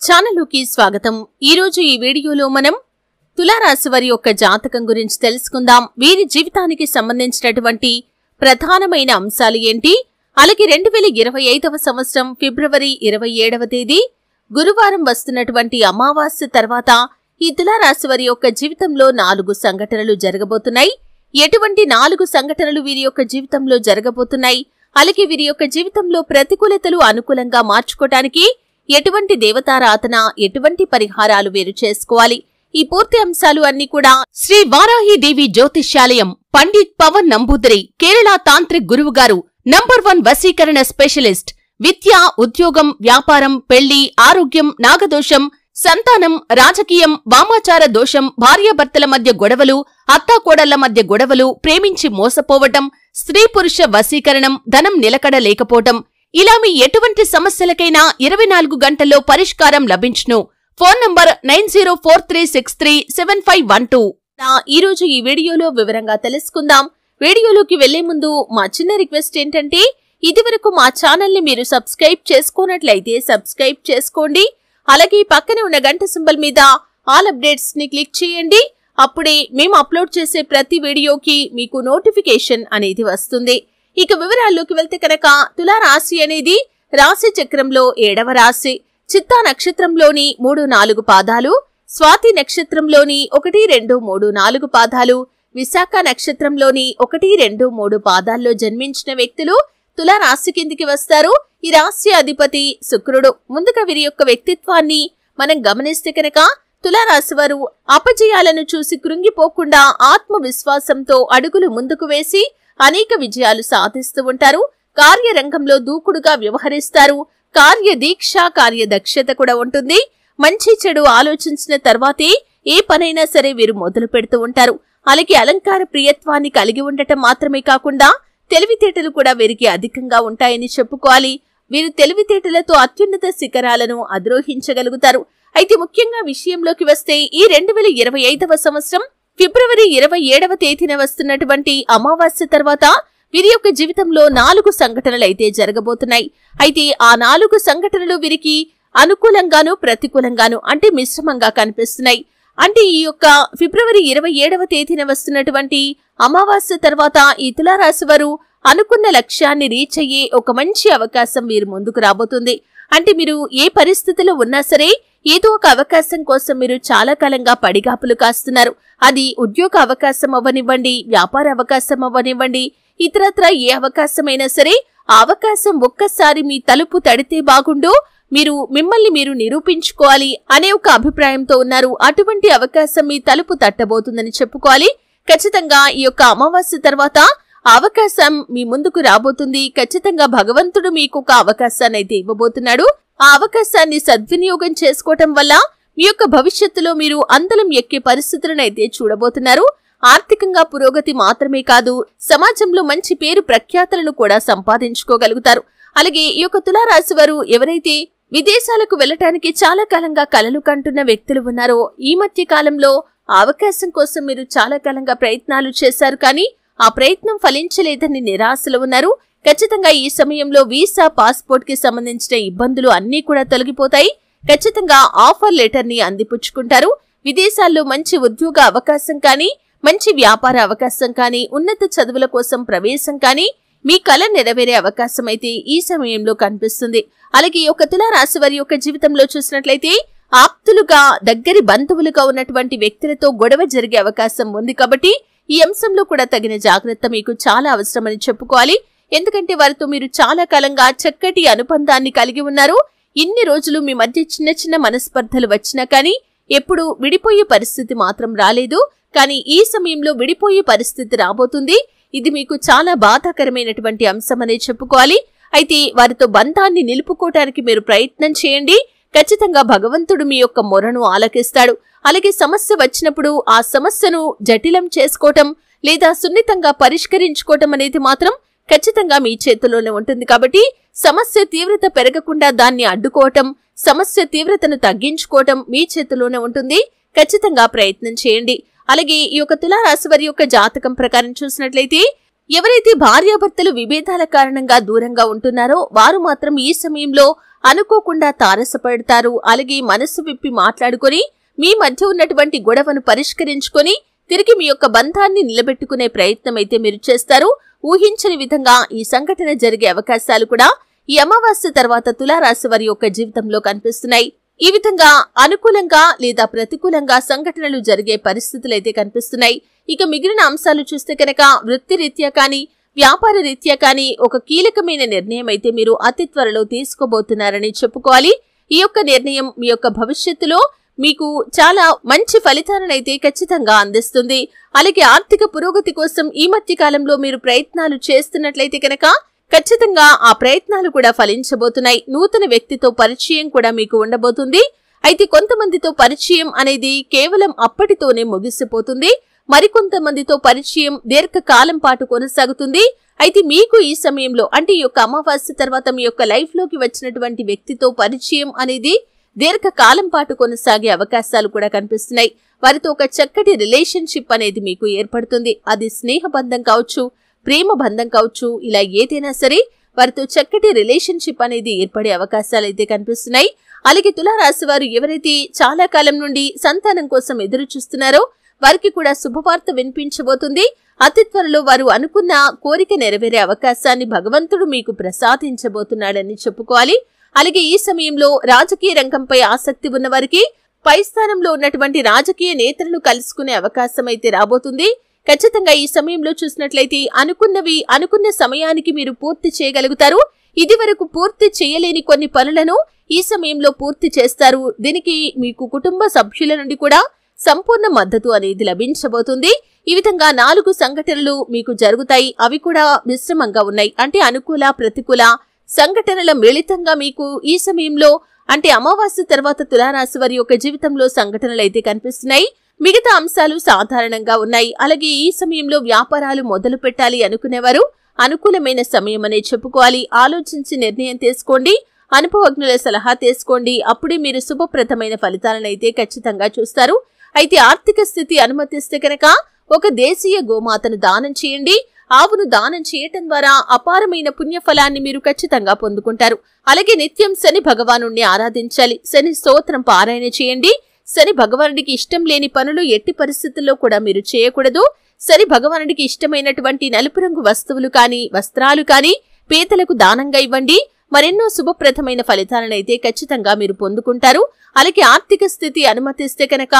ఛానలుకి స్వాగతం। ఈ రోజు ఈ వీడియోలో మనం తులారాశి వారి యొక్క జాతకం గురించి తెలుసుకుందాం। వీరి జీవితానికి సంబంధించినటువంటి ప్రధానమైన అంశాలు ఏంటి? అలాగే 2025వ సంవత్సరం ఫిబ్రవరి 27వ తేదీ గురువారం వస్తున్నటువంటి అమావాస్య తర్వాత ఈ తులారాశి వారి యొక్క జీవితంలో 4 సంఘటనలు జరగబోతున్నాయి। ఎటువంటి 4 సంఘటనలు వీరి యొక్క జీవితంలో జరగబోతున్నాయి? అలాగే వీరి యొక్క జీవితంలో ప్రతికూలతలు అనుకూలంగా మార్చుకోవడానికి ఎటువంటి దేవతారాధన, ఎటువంటి పరిహారాలు వీరు చేసుకోవాలి? ఈ పూర్తి అంశాలు అన్ని కూడా శ్రీ వారాహి దేవి జ్యోతిష్యాలయం పండిత్ పవన్ నంబూదరి కేరళ తాంత్రిక్ గురువు గారు నంబర్ 1 వశీకరణ స్పెషలిస్ట్। విద్య, ఉద్యోగం, వ్యాపారం, పెళ్లి, ఆరోగ్యం, నాగదోషం, సంతానం, రాజకీయం, వామాచార దోషం, భార్యాభర్తల మధ్య గొడవలు, అత్తాకోడళ్ల మధ్య గొడవలు, ప్రేమించి మోసపోవటం, స్త్రీ పురుష వశీకరణం, ధనం నిలకడ లేకపోవటం, ఇలా మీ ఎటువంటి సమస్యలకైనా 24 గంటల్లో పరిష్కారం లభించును। Phone number 9043637512। ఈ రోజు ఈ వీడియోలో వివరంగా తెలుసుకుందాం। వీడియోలోకి వెళ్లే ముందు మా చిన్న రిక్వెస్ట్ ఏంటంటే, ఇదివరకు మా ఛానల్ ని మీరు సబ్స్క్రైబ్ చేసుకోనట్లయితే సబ్స్క్రైబ్ చేసుకోండి। అలాగే పక్కనే ఉన్న గంట సింబల్ మీద ఆల్ అప్డేట్స్ ని క్లిక్ చేయండి। అప్పుడే మేము అప్లోడ్ చేసే ప్రతి వీడియోకి మీకు నోటిఫికేషన్ అనేది వస్తుంది। ఇక వివరాల్లోకి వెళ్తే కనుక తులారాశి అనేది రాశి చక్రంలో 7వ రాశి। చిత్తా నక్షత్రంలోని 3-4 పాదాలు, స్వాతి నక్షత్రంలోని 1, 2, 3, 4 పాదాలు, విశాఖ నక్షత్రంలోని 1, 2, 3 పాదాల్లో జన్మించిన వ్యక్తులు తులారాశి కిందికి వస్తారు। ఈ రాశి అధిపతి శుక్రుడు। ముందుగా వీరి యొక్క వ్యక్తిత్వాన్ని మనం గమనిస్తే కనుక తులారాశి వారు అపజయాలను చూసి కృంగిపోకుండా ఆత్మవిశ్వాసంతో అడుగులు ముందుకు వేసి అనేక విజయాలు సాధిస్తూ ఉంటారు। కార్యరంగంలో దూకుడుగా వ్యవహరిస్తారు। కార్యదీక్ష, కార్యదక్షత కూడా ఉంటుంది। మంచి చెడు ఆలోచించిన తర్వాతే ఏ పనైనా సరే వీరు మొదలు పెడుతూ ఉంటారు। అలాగే అలంకార ప్రియత్వాన్ని కలిగి ఉండటం మాత్రమే కాకుండా తెలివితేటలు కూడా వీరికి అధికంగా ఉంటాయని చెప్పుకోవాలి। వీరు తెలివితేటలతో అత్యున్నత శిఖరాలను అధిరోహించగలుగుతారు। అయితే ముఖ్యంగా విషయంలోకి వస్తే ఈ 2025వ సంవత్సరం ఫిబ్రవరి 27వ తేదీన వస్తున్నటువంటి అమావాస్య తర్వాత వీరి యొక్క జీవితంలో 4 సంఘటనలు అయితే జరగబోతున్నాయి। అయితే ఆ 4 సంఘటనలు వీరికి అనుకూలంగాను ప్రతికూలంగాను అంటే మిశ్రమంగా కనిపిస్తున్నాయి। అంటే ఈ యొక్క ఫిబ్రవరి 27వ తేదీన వస్తున్నటువంటి అమావాస్య తర్వాత ఈ తులారాశి వారు అనుకున్న లక్ష్యాన్ని రీచ్ అయ్యే ఒక మంచి అవకాశం వీరి ముందుకు రాబోతుంది। అంటే మీరు ఏ పరిస్థితిలో ఉన్నా సరే ఏదో ఒక అవకాశం కోసం మీరు చాలా కాలంగా పడిగాపులు కాస్తున్నారు। అది ఉద్యోగ అవకాశం అవ్వనివ్వండి, వ్యాపార అవకాశం అవ్వనివ్వండి, ఇతరత్ర ఏ అవకాశమైనా సరే ఆ అవకాశం ఒక్కసారి మీ తలుపు తడితే బాగుండు, మీరు మిమ్మల్ని మీరు నిరూపించుకోవాలి అనే ఒక అభిప్రాయంతో ఉన్నారు। అటువంటి అవకాశం మీ తలుపు తట్టబోతుందని చెప్పుకోవాలి। ఖచ్చితంగా ఈ యొక్క అమావాస్య తర్వాత అవకాశం మీ ముందుకు రాబోతుంది। ఖచ్చితంగా భగవంతుడు మీకు ఒక అవకాశాన్ని అయితే ఇవ్వబోతున్నాడు। ఆ అవకాశాన్ని సద్వినియోగం చేసుకోవటం వల్ల మీ యొక్క భవిష్యత్తులో మీరు అందలం ఎక్కే పరిస్థితులను అయితే చూడబోతున్నారు। ఆర్థికంగా పురోగతి మాత్రమే కాదు, సమాజంలో మంచి పేరు ప్రఖ్యాతులను కూడా సంపాదించుకోగలుగుతారు। అలాగే ఈ యొక్క తులారాశి వారు ఎవరైతే విదేశాలకు వెళ్లటానికి చాలా కాలంగా కలలు కంటున్న వ్యక్తులు ఉన్నారో, ఈ మధ్య కాలంలో అవకాశం కోసం మీరు చాలా కాలంగా ప్రయత్నాలు చేశారు, కానీ ఆ ప్రయత్నం ఫలించలేదని నిరాశలో ఉన్నారు। ఖచ్చితంగా ఈ సమయంలో వీసా, పాస్పోర్ట్ కి సంబంధించిన ఇబ్బందులు అన్నీ కూడా తొలగిపోతాయి। ఖచ్చితంగా ఆఫర్ లెటర్ ని అందిపుచ్చుకుంటారు। విదేశాల్లో మంచి ఉద్యోగ అవకాశం కానీ, మంచి వ్యాపార అవకాశం కానీ, ఉన్నత చదువుల కోసం ప్రవేశం కానీ, మీ కల నెరవేరే అవకాశం అయితే ఈ సమయంలో కనిపిస్తుంది। అలాగే ఒక తులారాశి వారి యొక్క జీవితంలో చూసినట్లయితే ఆప్తులుగా, దగ్గరి బంధువులుగా ఉన్నటువంటి వ్యక్తులతో గొడవ జరిగే అవకాశం ఉంది కాబట్టి ఈ అంశంలో కూడా తగిన జాగ్రత్త మీకు చాలా అవసరమని చెప్పుకోవాలి। ఎందుకంటే వారితో మీరు చాలా కాలంగా చక్కటి అనుబంధాన్ని కలిగి ఉన్నారు। ఇన్ని రోజులు మీ మధ్య చిన్న చిన్న మనస్పర్ధలు వచ్చినా కానీ ఎప్పుడు విడిపోయే పరిస్థితి మాత్రం రాలేదు, కానీ ఈ సమయంలో విడిపోయే పరిస్థితి రాబోతుంది। ఇది మీకు చాలా బాధాకరమైనటువంటి అంశమనే చెప్పుకోవాలి। అయితే వారితో బంధాన్ని నిలుపుకోవటానికి మీరు ప్రయత్నం చేయండి। ఖచ్చితంగా భగవంతుడు మీ యొక్క మొరను ఆలకిస్తాడు। అలాగే సమస్య వచ్చినప్పుడు ఆ సమస్యను జటిలం చేసుకోవటం లేదా సున్నితంగా పరిష్కరించుకోవటం అనేది మాత్రం ఖచ్చితంగా మీ చేతిలోనే ఉంటుంది। కాబట్టి సమస్య తీవ్రత పెరగకుండా దాన్ని అడ్డుకోవటం, సమస్య తీవ్రతను తగ్గించుకోవటం మీ చేతిలోనే ఉంటుంది। ఖచ్చితంగా ప్రయత్నం చేయండి। అలాగే ఈ యొక్క తులారాశి వారి యొక్క జాతకం ప్రకారం చూసినట్లయితే ఎవరైతే భార్యాభర్తలు విభేదాల కారణంగా దూరంగా ఉంటున్నారో వారు మాత్రం ఈ సమయంలో అనుకోకుండా తారసపడతారు. అలాగే మనసు విప్పి మాట్లాడుకొని మీ మధ్య ఉన్నటువంటి గొడవను పరిష్కరించుకొని తిరిగి మీ యొక్క బంధాన్ని నిలబెట్టుకునే ప్రయత్నం అయితే మీరు చేస్తారు. ఊహించని విధంగా ఈ సంఘటన జరిగే అవకాశాలు కూడా ఈ అమావాస్య తర్వాత తులారాశి వారి యొక్క జీవితంలో కనిపిస్తున్నాయి. ఈ విధంగా అనుకూలంగా లేదా ప్రతికూలంగా సంఘటనలు జరిగే పరిస్థితులు అయితే కనిపిస్తున్నాయి. ఇక మిగిలిన అంశాలు చూస్తే కనుక వృత్తి రీత్యా కానీ వ్యాపార రీత్యా కానీ ఒక కీలకమైన నిర్ణయం అయితే మీరు అతి త్వరలో తీసుకోబోతున్నారని చెప్పుకోవాలి. ఈ యొక్క నిర్ణయం మీ యొక్క భవిష్యత్తులో మీకు చాలా మంచి ఫలితాలనైతే ఖచ్చితంగా అందిస్తుంది. అలాగే ఆర్థిక పురోగతి కోసం ఈ మధ్య కాలంలో మీరు ప్రయత్నాలు చేస్తున్నట్లయితే కనుక ఖచ్చితంగా ఆ ప్రయత్నాలు కూడా ఫలించబోతున్నాయి. నూతన వ్యక్తితో పరిచయం కూడా మీకు ఉండబోతుంది. అయితే కొంతమందితో పరిచయం అనేది కేవలం అప్పటితోనే ముగిసిపోతుంది. మరికొంతమందితో పరిచయం దీర్ఘకాలం పాటు కొనసాగుతుంది. అయితే మీకు ఈ సమయంలో అంటే ఈ యొక్క అమావాస్య తర్వాత మీ యొక్క లైఫ్ లోకి వచ్చినటువంటి వ్యక్తితో పరిచయం అనేది దీర్ఘకాలం పాటు కొనసాగే అవకాశాలు కూడా కనిపిస్తున్నాయి. వారితో ఒక చక్కటి రిలేషన్షిప్ అనేది మీకు ఏర్పడుతుంది. అది స్నేహ బంధం కావచ్చు, ప్రేమ బంధం కావచ్చు, ఇలా ఏదైనా సరే వారితో చక్కటి రిలేషన్షిప్ అనేది ఏర్పడే అవకాశాలు అయితే కనిపిస్తున్నాయి. అలాగే తులారాశి వారు ఎవరైతే చాలా కాలం నుండి సంతానం కోసం ఎదురు చూస్తున్నారో వారికి కూడా శుభవార్త వినిపించబోతుంది. అతి త్వరలో వారు అనుకున్న కోరిక నెరవేరే అవకాశాన్ని భగవంతుడు మీకు ప్రసాదించబోతున్నాడని చెప్పుకోవాలి. అలాగే ఈ సమయంలో రాజకీయ రంగంపై ఆసక్తి ఉన్న వారికి పై స్థానంలో ఉన్నటువంటి రాజకీయ నేతలను కలుసుకునే అవకాశం అయితే రాబోతుంది. ఖచ్చితంగా ఈ సమయంలో చూసినట్లయితే అనుకున్నవి అనుకున్న సమయానికి మీరు పూర్తి చేయగలుగుతారు. ఇది వరకు పూర్తి చేయలేని కొన్ని పనులను ఈ సమయంలో పూర్తి చేస్తారు. దీనికి మీకు కుటుంబ సభ్యుల నుండి కూడా సంపూర్ణ మద్దతు అనేది లభించబోతుంది. ఈ విధంగా 4 సంఘటనలు మీకు జరుగుతాయి. అవి కూడా మిశ్రమంగా ఉన్నాయి. అంటే అనుకూల ప్రతికూల సంఘటనల మిళితంగా మీకు ఈ సమయంలో అంటే అమావాస్య తర్వాత తులారాశి వారి యొక్క జీవితంలో సంఘటనలు అయితే కనిపిస్తున్నాయి. మిగతా అంశాలు సాధారణంగా ఉన్నాయి. అలాగే ఈ సమయంలో వ్యాపారాలు మొదలు పెట్టాలి అనుకునేవారు అనుకూలమైన సమయం అనే చెప్పుకోవాలి. ఆలోచించి నిర్ణయం తీసుకోండి. అనుభవజ్ఞుల సలహా తీసుకోండి. అప్పుడే మీరు శుభప్రదమైన ఫలితాలను అయితే ఖచ్చితంగా చూస్తారు. అయితే ఆర్థిక స్థితి అనుమతిస్తే కనుక ఒక దేశీయ గోమాతను దానం చేయండి. ఆవును దానం చేయటం ద్వారా అపారమైన పుణ్యఫలాన్ని మీరు ఖచ్చితంగా పొందుకుంటారు. అలాగే నిత్యం శని భగవానుణ్ణి ఆరాధించాలి. శని స్తోత్రం పారాయణ చేయండి. శని భగవానుడికి ఇష్టం లేని పనులు ఎట్టి పరిస్థితుల్లో కూడా మీరు చేయకూడదు. శని భగవానుడికి ఇష్టమైనటువంటి నలుపు రంగు వస్తువులు కానీ వస్త్రాలు కానీ పేదలకు దానంగా ఇవ్వండి. మరెన్నో శుభప్రదమైన ఫలితాలనైతే ఖచ్చితంగా మీరు పొందుకుంటారు. అలాగే ఆర్థిక స్థితి అనుమతిస్తే కనుక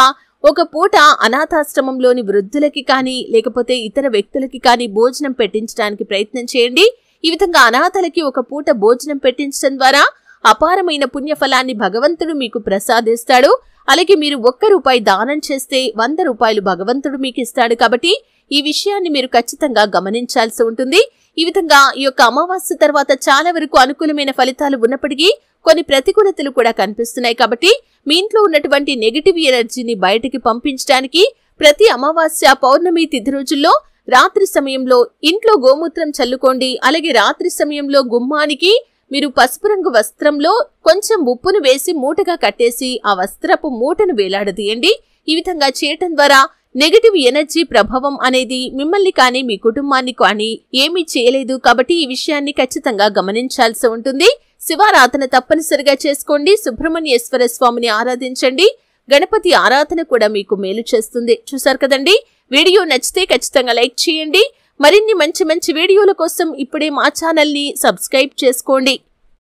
ఒక పూట అనాథాశ్రమంలోని వృద్ధులకి కానీ లేకపోతే ఇతర వ్యక్తులకి కానీ భోజనం పెట్టించడానికి ప్రయత్నం చేయండి. ఈ విధంగా అనాథలకి ఒక పూట భోజనం పెట్టించడం ద్వారా అపారమైన పుణ్యఫలాన్ని భగవంతుడు మీకు ప్రసాదిస్తాడు. అలాగే మీరు 1 రూపాయి దానం చేస్తే 100 రూపాయలు భగవంతుడు మీకు ఇస్తాడు. కాబట్టి ఈ విషయాన్ని మీరు ఖచ్చితంగా గమనించాల్సి ఉంటుంది. ఈ విధంగా ఈ యొక్క అమావాస్య తర్వాత చాలా వరకు అనుకూలమైన ఫలితాలు ఉన్నప్పటికీ కొన్ని ప్రతికూలతలు కూడా కనిపిస్తున్నాయి. కాబట్టి మీ ఇంట్లో ఉన్నటువంటి నెగటివ్ ఎనర్జీని బయటికి పంపించడానికి ప్రతి అమావాస్య పౌర్ణమి తిథి రోజుల్లో రాత్రి సమయంలో ఇంట్లో గోమూత్రం చల్లుకోండి. అలాగే రాత్రి సమయంలో గుమ్మానికి మీరు పసుపు రంగు వస్త్రంలో కొంచెం ఉప్పును వేసి మూటగా కట్టేసి ఆ వస్త్రపు మూటను వేలాడదీయండి. ఈ విధంగా చేయటం ద్వారా నెగటివ్ ఎనర్జీ ప్రభావం అనేది మిమ్మల్ని కానీ మీ కుటుంబాన్ని కానీ ఏమీ చేయలేదు. కాబట్టి ఈ విషయాన్ని ఖచ్చితంగా గమనించాల్సి ఉంటుంది. శివారాధన తప్పనిసరిగా చేసుకోండి. సుబ్రహ్మణ్యేశ్వర స్వామిని ఆరాధించండి. గణపతి ఆరాధన కూడా మీకు మేలు చేస్తుంది. చూసారు కదండి. వీడియో నచ్చితే ఖచ్చితంగా లైక్ చేయండి. మరిన్ని మంచి మంచి వీడియోల కోసం ఇప్పుడే మా ఛానల్ ని సబ్స్క్రైబ్ చేసుకోండి.